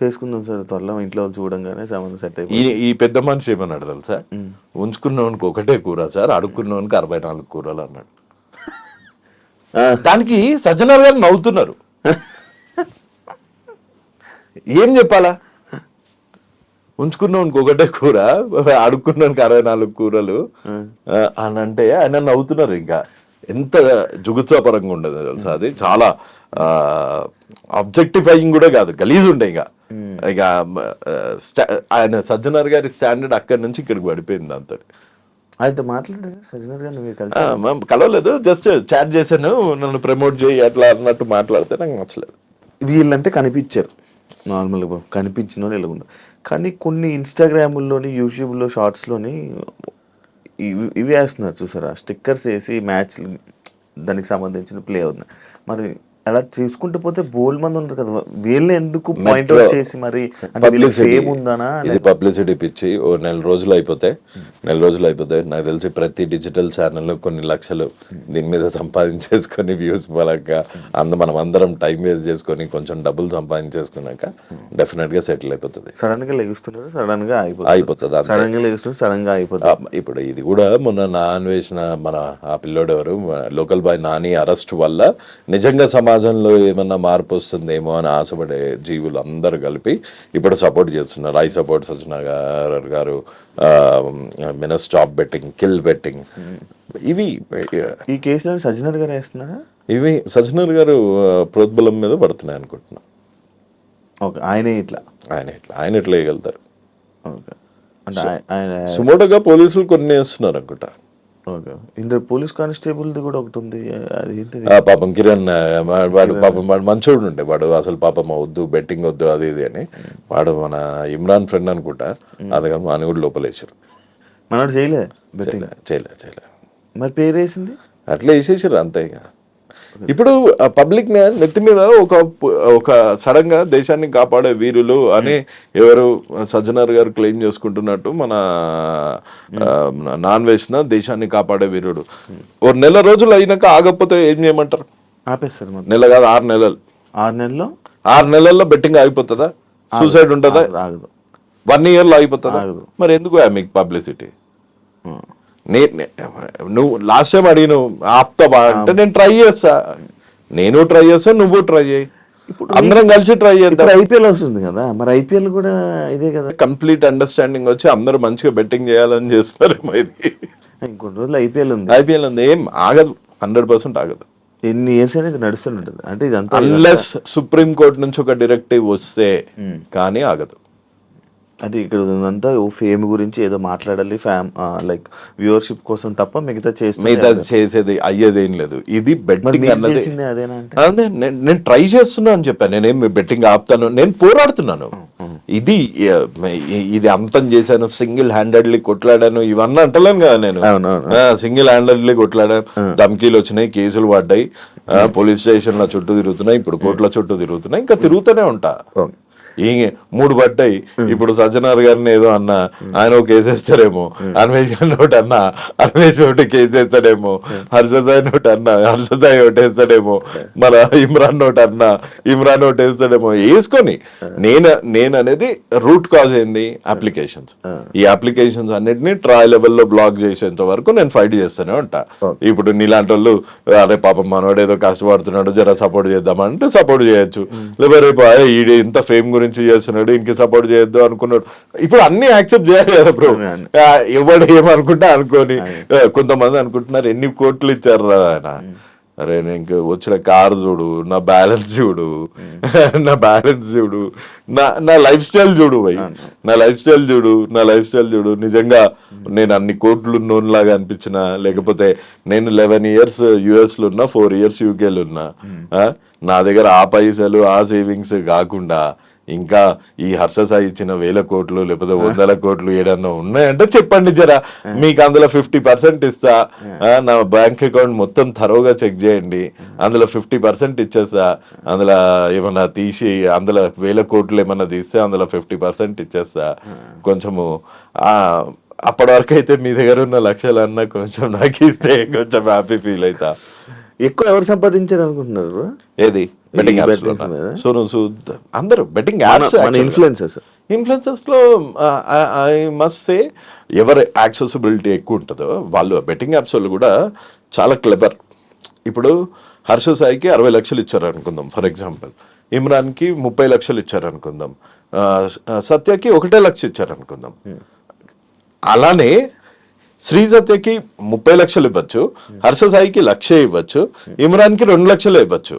చేసుకుందాం సార్, త్వరలో ఇంట్లో చూడంగానే సంబంధం సెట్ అయిపోయింది.
ఈ పెద్ద మనిషి ఏమన్నాడు తెలుసా, ఉంచుకున్నవానికి ఒకటే కూర సార్, అడుక్కున్నవానికి 64 కూరలు అన్నాడు. దానికి సజ్జనర్ గారు నవ్వుతున్నారు. ఏం చెప్పాలా? ఉంచుకున్నానికి ఒకటే కూర, అడుక్కున్నానికి 64 కూరలు అని అంటే ఆయన నవ్వుతున్నారు. ఇంకా ఎంత జుగుత్సాపరంగా ఉండదు తెలుసా అది. చాలా ఆబ్జెక్టిఫైయింగ్ కూడా కాదు, గలీజ్ ఉండే. ఇంకా ఇక ఆయన సజ్జనర్ గారి స్టాండర్డ్ అక్కడి నుంచి ఇక్కడికి పడిపోయింది అంత.
అయితే మాట్లాడారు సజ్జనర్ గారు మీరు కలిసి?
కలవలేదు, జస్ట్ చాట్ చేశాను, నన్ను ప్రమోట్ చేయి అట్లా అన్నట్టు మాట్లాడితే నాకు నచ్చలేదు.
వీళ్ళంటే కనిపించారు నార్మల్గా, కనిపించిన వాళ్ళు ఎలాగుండదు. కానీ కొన్ని ఇన్స్టాగ్రాముల్లోని యూట్యూబ్లో షార్ట్స్లోని ఇవి వేస్తున్నారు చూసారా, స్టిక్కర్స్ వేసి మ్యాచ్లు దానికి సంబంధించిన ప్లే అవుతుంది. మరి అలా చూసుకుంటూ పోతే బోల్డ్ మంది ఉంటారు కదా, వీళ్ళు ఎందుకు పాయింట్ అవుట్ చేసి మరి ఏముందనా?
ఇది పబ్లిసిటీ పిచ్చి. ఓ నెల రోజులు అయిపోతే నాకు తెలిసి ప్రతి డిజిటల్ ఛానల్ కొన్ని లక్షలు దీని మీద సంపాదించేసుకొని వ్యూస్ పరంగా మనం అందరం టైం వేస్ట్ చేసుకొని కొంచెం డబ్బులు సంపాదించేసుకున్నాక డెఫినెట్ గా సెటిల్ అయిపోతుంది.
సడన్ గా లెగుస్తున్నారు, సడన్ గా
అయిపోతుంది,
సడన్ గా లెగుస్తున్నారు, సడన్ గా అయిపోతుంది.
ఇప్పుడు ఇది కూడా మొన్న నా అన్వేషణ మన ఆ పిల్లోడు ఎవరు లోకల్ బాయ్ నాని అరెస్ట్ వల్ల నిజంగా సమాజంలో ఏమన్నా మార్పు వస్తుందేమో అని ఆశపడే జీవులు అందరూ కలిపి ఇప్పుడు సపోర్ట్ చేస్తున్నారు. ఐ సపోర్ట్ సజ్జనర్ గారు, స్టాప్ బెట్టింగ్, కిల్ బెట్టింగ్, ఇవి
ఈ కేసులో సజ్జనర్ గారు వేస్తున్నారా?
ఇవి సజ్జనర్ గారు ప్రోద్బలం మీద పడుతున్నాయి అనుకుంటున్నా.
ఓకే, ఆయన
ఎట్లా వేయగలుగుతారు?
ఓకే, అంటే ఆయన
సుమోటోగా పోలీసులు కొన్ని వేస్తున్నారు అనుకుంటా.
ఓకే, ఇందులో పోలీస్ కానిస్టేబుల్ది కూడా ఒకటి ఉంది, అది ఏంటిది?
పాపం కిరణ్ వాడు మంచోడు ఉండే, వాడు అసలు పాపం వద్దు బెట్టింగ్ వద్దు అది ఇది అని, వాడు మన ఇమ్రాన్ ఫ్రెండ్ అనుకుంటా, అది అని కూడా లోపలేసారు.
మనోడు చేయలే మరి పేరు వేసింది
అట్లా వేసేసారు అంతే. ఇక ఇప్పుడు పబ్లిక్ నెత్తి మీద ఒక సడన్ గా దేశాన్ని కాపాడే వీరులు అని ఎవరు సజ్జనర్ గారు క్లెయిమ్ చేసుకుంటున్నట్టు మన నాన్ వేసిన దేశాన్ని కాపాడే వీరుడు ఓ నెల రోజులు అయినాక ఆగకపోతే ఏం చేయమంటారు?
ఆపేస్తారు.
నెల కాదు, 6 నెలలు. 6 నెలల్లో బెట్టింగ్ ఆగిపోతుందా? సూసైడ్ ఉంటుందా?
ఆగదు.
1 year లో ఆగిపోతుందా? మరి ఎందుకు మీకు పబ్లిసిటీ? నువ్వు లాస్ట్ టైం అడిగినావు ఆపుతావా అంటే నేను ట్రై చేస్తా, నువ్వు ట్రై చేయి, అందరం కలిసి ట్రై చేద్దాం.
ఐపీఎల్ వస్తుంది కదా, మరి ఐపీఎల్ కూడా ఇదే కదా.
కంప్లీట్ అండర్స్టాండింగ్ వచ్చి అందరూ మంచిగా బెట్టింగ్ చేయాలని చేస్తున్నారు.
ఇంకొన్ని రోజులు ఐపీఎల్ ఉంది,
ఏం ఆగదు, 100% ఆగదు.
ఎన్ని ఇయర్స్ అనేది నడుస్తుంటుంది. అంటే ఇదంతా
అన్లెస్ సుప్రీం కోర్టు నుంచి ఒక డైరెక్టివ్ వస్తే కానీ ఆగదు.
అంటే ఇక్కడ ఉందంతా ఫేమ్ గురించి ఏదో మాట్లాడాలి, లైక్ వ్యూవర్షిప్ కోసం తప్ప మిగతా
చేసేది అయ్యేదేం లేదు. ఇది బెట్టింగ్ అన్నది అదే నేను ట్రై చేస్తున్నా అని చెప్పాను. నేనేం బెట్టింగ్ ఆపుతాను, నేను పోరాడుతున్నాను. ఇది అంతం చేశాను, సింగిల్ హ్యాండెడ్లీ కొట్లాడాను, ఇవన్నీ అంటలేను కదా నేను. సింగిల్ హ్యాండెడ్లీ కొట్లాడాను, ధమ్కీలు వచ్చినాయి, కేసులు పడ్డాయి, పోలీస్ స్టేషన్ల చుట్టూ తిరుగుతున్నాయి, ఇప్పుడు కోర్టుల చుట్టూ తిరుగుతున్నాయి, ఇంకా తిరుగుతూనే ఉంటా. 3 పడ్డాయి. ఇప్పుడు సజ్జనర్ గారిని ఏదో అన్నా ఆయన ఒక కేసేస్తాడేమో, అన్వేష్ ఒకటి అన్నా అన్వేష్ ఒకటి కేసేస్తాడేమో, హర్షసాయి ఒకటి అన్నా హర్షసాయి ఒకటి వేస్తాడేమో, మన ఇమ్రాన్ ఒకటి అన్నా ఇమ్రాన్ ఒకటి వేస్తాడేమో. వేసుకొని నేను అనేది రూట్ కాజ్ ఏంది? అప్లికేషన్స్. ఈ అప్లికేషన్స్ అన్నిటిని ట్రయల్ లెవెల్లో బ్లాక్ చేసేంత వరకు నేను ఫైట్ చేస్తూనే ఉంటా. ఇప్పుడు నీలాంటి వాళ్ళు అరే పాపం మనోడు ఏదో కష్టపడుతున్నాడు జర సపోర్ట్ చేద్దామంటే సపోర్ట్ చేయొచ్చు, లేకపోతే రేపు ఈడీ ఇంత ఫేమ్ గురించి చేస్తున్నాడు ఇంక సపోర్ట్ చేయొద్దు అనుకున్నాడు. ఇప్పుడు అన్ని యాక్సెప్ట్ చేయాలి కదా బ్రో. ఎవడు ఏమనుకుంటా అనుకోని, కొంతమంది అనుకుంటున్నారు ఎన్ని కోట్లు ఇచ్చారు ఆయన. అరే నేను ఇంక వచ్చిన కార్ చూడు, నా బ్యాలెన్స్ చూడు, నా లైఫ్ స్టైల్ చూడు భయ్, నా లైఫ్ స్టైల్ చూడు. నిజంగా నేను అన్ని కోట్లు ఉన్నోన్లాగా అనిపించిన, లేకపోతే నేను 11 years US లో ఉన్నా, 4 years UK లో ఉన్నా, నా దగ్గర ఆ పైసలు ఆ సేవింగ్స్ కాకుండా ఇంకా ఈ హర్షసాయి ఇచ్చిన 1000 కోట్లు లేకపోతే 100 కోట్లు ఏడన్నా ఉన్నాయంటే చెప్పండి జరా, మీకు అందులో 50% ఇస్తా. నా బ్యాంక్ అకౌంట్ మొత్తం థరోగా చెక్ చేయండి, అందులో 50% ఇచ్చేస్తా. అందులో ఏమన్నా తీసి అందులో 1000 కోట్లు ఏమన్నా తీస్తే అందులో 50% ఇచ్చేస్తా. కొంచెము అప్పటి వరకు అయితే మీ దగ్గర ఉన్న లక్షలన్నా కొంచెం నాకు ఇస్తే కొంచెం హ్యాపీ ఫీల్ అవుతా.
ఎక్కువ ఎవరు సంపాదించారు అనుకుంటున్నారు?
ఏది బెట్టింగ్ యాప్స్ లో? సోను సూద్ అందరూ బెట్టింగ్ యాప్స్ ఇన్ఫ్లుయెన్సర్స్ లో ఐ మస్ట్ సే ఎవరి యాక్సెసిబిలిటీ ఎక్కువ ఉంటుందో వాళ్ళు బెట్టింగ్ యాప్స్ వాళ్ళు కూడా చాలా క్లెవర్. ఇప్పుడు హర్ష సాయికి 60 లక్షలు ఇచ్చారు అనుకుందాం ఫర్ ఎగ్జాంపుల్, ఇమ్రాన్కి 30 లక్షలు ఇచ్చారు అనుకుందాం, సత్యకి 1 లక్ష ఇచ్చారు అనుకుందాం. అలానే శ్రీసత్యకి 30 లక్షలు ఇవ్వచ్చు, హర్ష సాయికి 1,00,000 ఇవ్వచ్చు, ఇమ్రాన్కి 2 లక్షలు ఇవ్వచ్చు.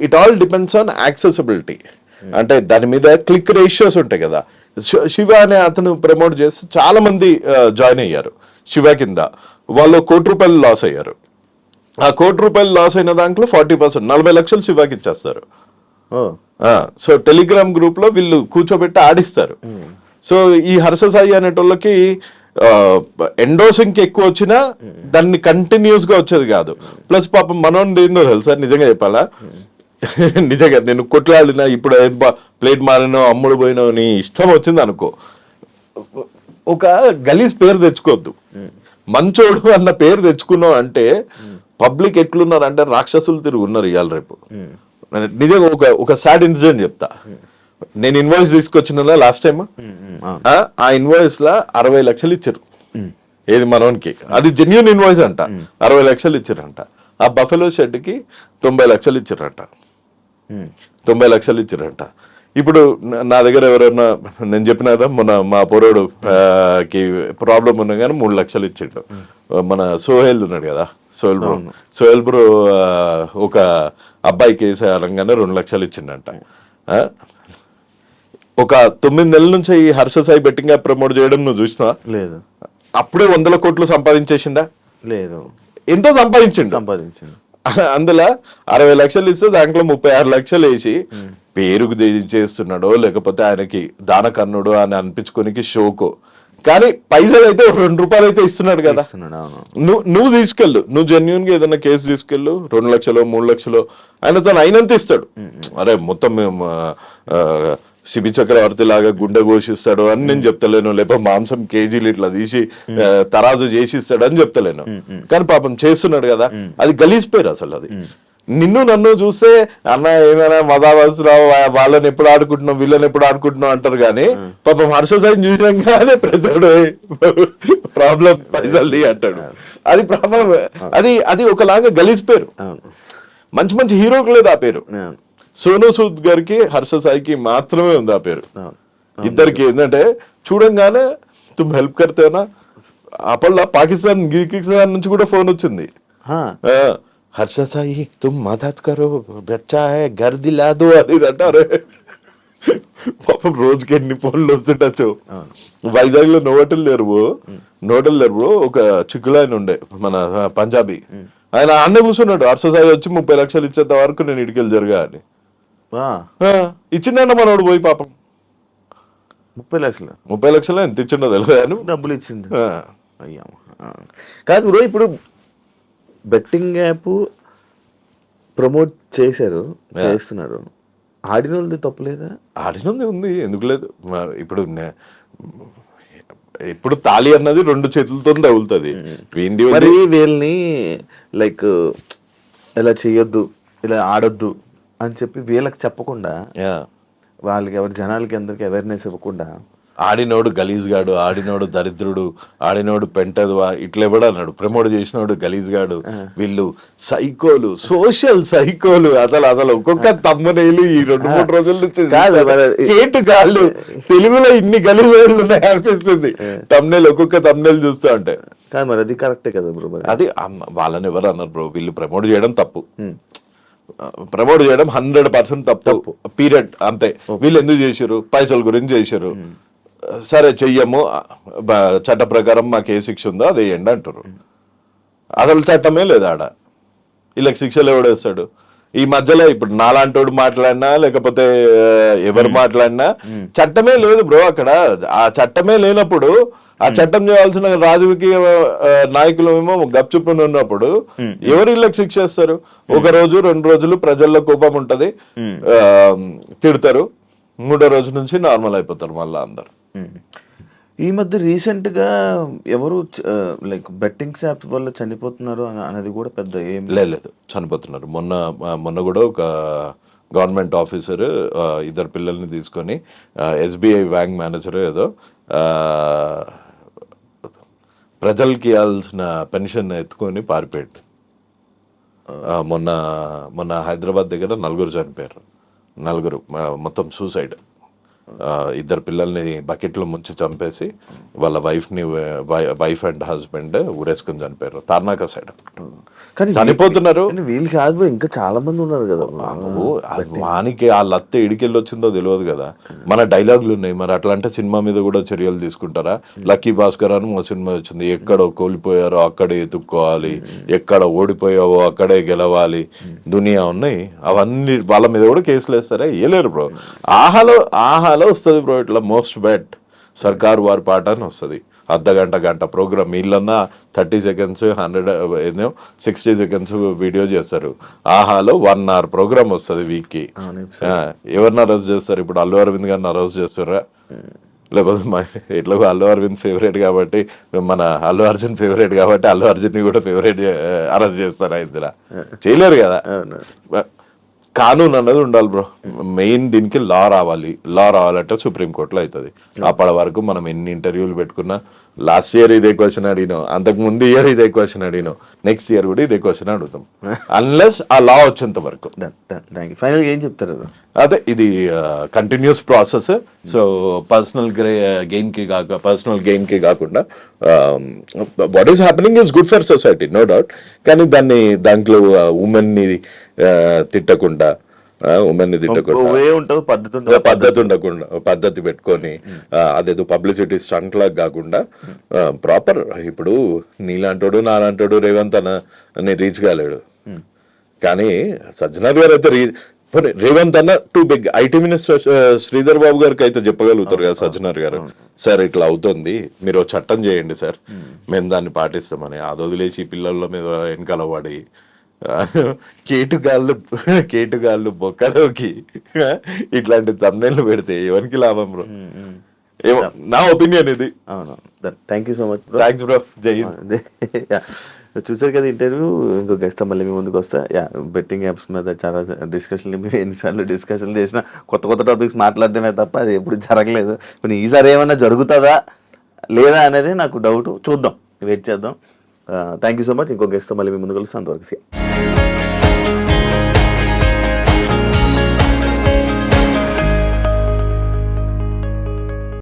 It all depends on accessibility. అంటే దాని మీద క్లిక్ రేషియోస్ ఉంటాయి కదా. శివ అనే అతను ప్రమోట్ చేస్తే చాలా మంది జాయిన్ అయ్యారు శివ కింద. వాళ్ళు ₹1,00,00,000 లాస్ అయ్యారు. ఆ ₹1,00,00,000 లాస్ అయిన దాంట్లో 40% 40 లక్షలు శివాకి ఇచ్చేస్తారు. సో టెలిగ్రామ్ గ్రూప్ లో వీళ్ళు కూర్చోబెట్టి ఆడిస్తారు. సో ఈ హర్ష సాయి అనేటోళ్ళకి ఎండోసింగ్ కి ఎక్కువ వచ్చినా దాన్ని కంటిన్యూస్ గా వచ్చేది కాదు. ప్లస్ పాపం మనోని ఏందో తెలుసా, నిజంగా చెప్పాలా, నిజంగా నేను కొట్లాడినా ఇప్పుడు ప్లేట్ మారినో అమ్ముడు పోయినో నీ ఇష్టం వచ్చింది అనుకో, ఒక గలీజ్ పేరు తెచ్చుకోవద్దు. మంచోడు అన్న పేరు తెచ్చుకున్నావు అంటే పబ్లిక్ ఎట్లున్నారు అంటే రాక్షసులు తిరిగి ఉన్నారు ఇవాళ రేపు. నిజంగా ఒక సాడ్ ఇన్సిడెంట్ చెప్తా. నేను ఇన్వాయిస్ తీసుకొచ్చిన లాస్ట్ టైం, ఆ ఇన్వాయిస్ లా 60 లక్షలు ఇచ్చారు. ఏది మనోనికి, అది జెన్యూన్ ఇన్వాయిస్ అంట. 60 లక్షలు ఇచ్చారంట. ఆ బఫెలో షెడ్ కి 90 లక్షలు ఇచ్చారంట. 90 లక్షలు ఇచ్చారంట. ఇప్పుడు నా దగ్గర ఎవరైనా, నేను చెప్పిన కదా మొన్న మా పొరోడు కి ప్రాబ్లం ఉన్నా కానీ 3 లక్షలు ఇచ్చిండు. మన సోహెల్ ఉన్నాడు కదా, సోహెల్ బ్రో ఒక అబ్బాయి కేసు అనగానే 2 లక్షలు ఇచ్చిండంట. ఒక 9 నెలల నుంచి ఈ Harsha Sai betting app promote చేయడం నువ్వు చూసినా?
లేదు.
అప్పుడే 100 కోట్లు సంపాదించేసిండా?
లేదు.
ఎంతో సంపాదించిండు. అందులో 60 లక్షలు ఇస్తే దాంట్లో 36 లక్షలు వేసి పేరుకు చేస్తున్నాడో లేకపోతే ఆయనకి దానకన్నుడు అని అనిపించుకోనికి షోకో, కానీ పైసలు అయితే ₹2 అయితే ఇస్తున్నాడు కదా. నువ్వు తీసుకెళ్ళు, నువ్వు జెన్యున్ గా ఏదైనా కేసు తీసుకెళ్ళు, 2 లక్షలు 3 లక్షలు ఆయనతో అయినంత ఇస్తాడు. అరే మొత్తం శిబి చక్రవర్తి లాగా గుండె ఘోషిస్తాడు అని నేను చెప్తలేను, లేకపోతే మాంసం కేజీలు ఇట్లా తీసి తరాజు చేసి ఇస్తాడు అని చెప్తలేను, కానీ పాపం చేస్తున్నాడు కదా. అది గలీజ్ పేరు అసలు. అది నిన్ను నన్ను చూస్తే అన్న ఏమైనా మజావసరావు వాళ్ళని ఎప్పుడు ఆడుకుంటున్నావు వీళ్ళని ఎప్పుడు ఆడుకుంటున్నావు అంటారు, కానీ పాపం హర్ష సాయిని చూసినాగానే ప్రజడు ప్రాబ్లం పైసల్ది అంటాడు. అది ప్రాబ్లం. అది ఒకలాగా గలీజ్ పేరు. మంచి మంచి హీరోకి లేదు ఆ పేరు. సోనూ సూద్ గారికి హర్ష సాయికి మాత్రమే ఉంది ఆ పేరు. ఇద్దరికి ఏంటంటే చూడంగానే తుమ్ హెల్ప్ కర్తేనా, అప్పట్లో పాకిస్తాన్ నుంచి కూడా ఫోన్ వచ్చింది, హర్ష సాయి తుమ్ మదద్ కరో బచ్చా హై ఘర్ దిలా దో అని అంటారు. పాపం రోజుకి ఎన్ని ఫోన్లు వస్తుండొచ్చు. వైజాగ్ లో నోటల్ లేరు ఒక చిక్కులాయన ఉండే మన పంజాబీ, ఆయన అన్నే కూర్చున్నాడు. హర్ష సాయి వచ్చి 30 లక్షలు ఇచ్చేంత వరకు నేను ఇటుకెళ్ళి జరగా అని ఇచ్చిండ మనోడు పోయి. పాపం 30 లక్షలు ఎంత ఇచ్చిండో తెలియదు,
డబ్బులు ఇచ్చిండు. అయ్యా కాదు బ్రో, ఇప్పుడు బెట్టింగ్ యాప్ ప్రమోట్ చేస్తున్నారు, ఆడిన వాళ్ళది తప్పులేదా?
ఆడినది ఉంది, ఎందుకు లేదు. ఇప్పుడు తాళి అన్నది 2 చేతులతో తగులుతుంది.
మరి వీళ్ళని లైక్ ఇలా చెయ్యొద్దు ఇలా ఆడొద్దు అని చెప్పి వీళ్ళకి చెప్పకుండా, వాళ్ళకి జనాలకి అందరికి అవేర్నెస్ ఇవ్వకుండా,
ఆడినోడు గలీజ్ గాడు, ఆడినోడు దరిద్రుడు, ఆడినోడు పెంటదువా ఇట్లా ఎవడు అన్నాడు, ప్రమోట్ చేసినోడు గలీజ్ గాడు, వీళ్ళు సైకోలు, సోషల్ సైకోలు. అసలు ఒక్కొక్క తమ్మునేలు ఈ 2-3 రోజుల నుంచి కేటు కాళ్ళు తెలుగులో ఇన్ని గలీజ్ వేళ్ళు ఉన్నాయి అనిపిస్తుంది తమ్నేల్, ఒక్కొక్క తమ్నేల్ చూస్తూ ఉంటే.
కాదు మరి అది కరెక్టే కదా బ్రో.
అది వాళ్ళని ఎవరు అన్నారు బ్రో, వీళ్ళు ప్రమోట్ చేయడం తప్పు, ప్రమోట్ చేయడం 100% తప్పు పీరియడ్, అంతే. వీళ్ళు ఎందుకు చేశారు? పైసల గురించి చేశారు. సరే చెయ్యము, చట్ట ప్రకారం మాకు ఏ శిక్ష ఉందో అది వేయండి అంటారు. అసలు చట్టమే లేదు ఆడ. వీళ్ళకి శిక్షలు ఎవడేస్తాడు? ఈ మధ్యలో ఇప్పుడు నాలాంటోడు మాట్లాడినా లేకపోతే ఎవరు మాట్లాడినా చట్టమే లేదు బ్రో అక్కడ. ఆ చట్టమే లేనప్పుడు ఆ చట్టం చేయాల్సిన రాజకీయ నాయకులు ఏమో గప్చుప్పుని ఉన్నప్పుడు ఎవరు వీళ్ళకి శిక్ష ఇస్తారు? 1 రోజు 2 రోజులు ప్రజల్లో కోపం ఉంటది, తిడతారు, 3వ రోజు నుంచి నార్మల్ అయిపోతారు మళ్ళీ అందరు.
ఈ మధ్య రీసెంట్ గా ఎవరు లైక్ బెట్టింగ్ యాప్స్ వల్ల చనిపోతున్నారు అనేది కూడా పెద్ద ఏం
లేదు. చనిపోతున్నారు. మొన్న కూడా ఒక గవర్నమెంట్ ఆఫీసర్ 2 పిల్లల్ని తీసుకొని SBI బ్యాంక్ మేనేజర్ ఏదో ప్రజలకి ఇవ్వాల్సిన పెన్షన్ ఎత్తుకొని పారిపోయాడు. మొన్న హైదరాబాద్ దగ్గర 4 చనిపోయారు. 4 మొత్తం సూసైడ్. ఇద్దరు పిల్లల్ని బకెట్లో ముంచి చంపేసి వాళ్ళ వైఫ్ అండ్ హస్బెండ్ ఊరేసుకుని చనిపోయారు తార్నాక సైడ్.
కానీ
చనిపోతున్నారు.
వీళ్ళు కాదు bro, ఇంకా చాలా మంది ఉన్నారు కదా.
వానికి ఆ లత్త ఎడికెళ్ళి వచ్చిందో తెలియదు కదా. మన డైలాగులు ఉన్నాయి మరి, అట్లా అంటే సినిమా మీద కూడా చర్యలు తీసుకుంటారా? లక్కీ భాస్కర్ అని మా సినిమా వచ్చింది, ఎక్కడ కోల్పోయారో అక్కడే ఎత్తుక్కోవాలి, ఎక్కడ ఓడిపోయావో అక్కడే గెలవాలి, దునియా ఉన్నాయి. అవన్నీ వాళ్ళ మీద కూడా కేసులు వేస్తారా? వేయలేరు బ్రో. ఆహాలో వస్తుంది బ్రో ఇట్లా మోస్ట్ బెట్ సర్కారు వారి పాట అని వస్తుంది. గంట ప్రోగ్రామ్ వీళ్ళన్నా 30 seconds 60 seconds వీడియో చేస్తారు. ఆహాలో 1 hour ప్రోగ్రామ్ వస్తుంది వీక్కి. ఎవరిని అరెస్ట్ చేస్తారు ఇప్పుడు? అల్లు అరవింద్ గారిని అరెస్ట్ చేస్తారా? లేకపోతే ఎట్లా అల్లు అరవింద్ ఫేవరెట్ కాబట్టి, మన అల్లు అర్జున్ ఫేవరెట్ కాబట్టి అల్లు అర్జున్ని కూడా ఫేవరెట్ అరెస్ట్ చేస్తారా? ఇందులో చేయలేరు కదా. కానూన్ అన్నది ఉండాలి బ్రో. మెయిన్ దీనికి లా రావాలంటే సుప్రీంకోర్టులో అవుతుంది. అప్పటి వరకు మనం ఎన్ని ఇంటర్వ్యూలు పెట్టుకున్నా, లాస్ట్ ఇయర్ ఇదే క్వశ్చన్ అడిగినాం, అంతకు ముందు ఇయర్ ఇదే క్వశ్చన్ అడిగినాం, నెక్స్ట్ ఇయర్ కూడా ఇదే క్వశ్చన్ అడుగుతాం అన్లెస్ ఆ లా వచ్చేంత వరకు.
ఫైనల్ ఏం చెప్తారు?
అదే ఇది continuous process. So personal gain కి కాకుండా what is happening is good for society, no doubt. కానీ దాంట్లో ఉమెన్ ని తిట్టకుండా, పద్ధతి పెట్టుకొని అదేదో పబ్లిసిటీ స్టంట్ లాగా కాకుండా ప్రాపర్. ఇప్పుడు నీలాంటోడు నాలాంటోడు రేవంత్ అని రీచ్ కాలేడు, కానీ సజ్జనర్ గారు అయితే రేవంత్ అన్న too big. IT minister Sridhar Babu గారికి అయితే చెప్పగలుగుతారు కదా సజ్జనర్ గారు, సార్ ఇట్లా అవుతుంది, మీరు చట్టం చేయండి సార్, మేము దాన్ని పాటిస్తామని. అది వదిలేసి పిల్లల మీద వెనకాల పడి కేటుగాళ్ళు బొక్కలోకి ఇట్లాంటి తమ్నెళ్ళు పెడితే ఎవరికి లాభం బ్రో? ఏమో నా ఒపీనియన్ ఇది.
అవును, thank you so much.
Thanks bro. జై హింద్.
చూసారు కదా ఇంటర్వ్యూ. ఇంకో గెస్ట్ మళ్ళీ మీ ముందుకు వస్తా. బెట్టింగ్ యాప్స్ మీద చాలా డిస్కషన్లు, ఎన్నిసార్లు డిస్కషన్లు చేసినా కొత్త టాపిక్స్ మాట్లాడడమే తప్ప అది ఎప్పుడు జరగలేదు. కొన్ని ఈసారి ఏమైనా జరుగుతుందా లేదా అనేది నాకు డౌట్. చూద్దాం, వెయిట్ చేద్దాం. Thank you so much. ఇంకో గెస్ట్తో మళ్ళీ మీ ముందుకు వస్తాను. అంతవరకు